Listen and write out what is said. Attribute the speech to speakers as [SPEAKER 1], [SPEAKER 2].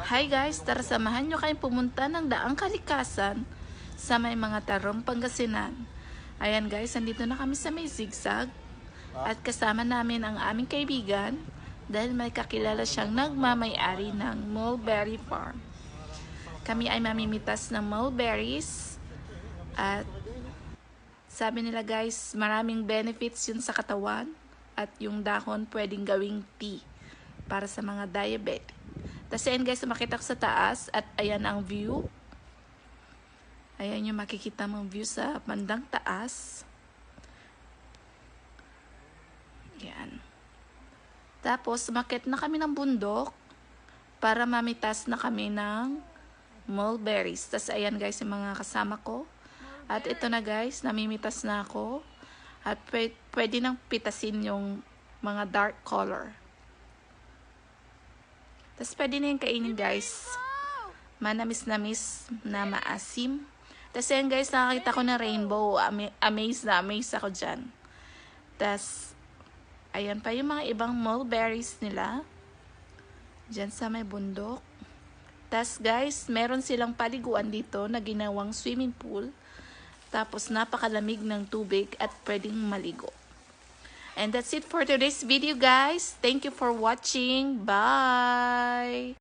[SPEAKER 1] Hi guys, tara samahan nyo kayong pumunta ng Daang Kalikasan sa may mga Tarong, Pangasinan. Ayan guys, andito na kami sa may zigzag at kasama namin ang aming kaibigan dahil may kakilala siyang nagmamay-ari ng mulberry farm. Kami ay mamimitas ng mulberries at sabi nila guys, maraming benefits yun sa katawan at yung dahon pwedeng gawing tea para sa mga diabetic. Tapos ayan guys, makita ko sa taas at ayan ang view. Ayan yung makikita mong view sa bandang taas. Ayan. Tapos umakyat na kami ng bundok para mamitas na kami ng mulberries. Tapos ayan guys yung mga kasama ko. At ito na guys, namimitas na ako. At pwede nang pitasin yung mga dark color. Tapos pwede na yung kainin guys. Manamis-namis na maasim. Tapos yan guys, nakakita ko na rainbow. Amazed ako dyan. Tapos, ayan pa yung mga ibang mulberries nila. Dyan sa may bundok. Tapos guys, meron silang paliguan dito na ginawang swimming pool. Tapos napakalamig ng tubig at pwedeng maligo. And that's it for today's video guys. Thank you for watching. Bye!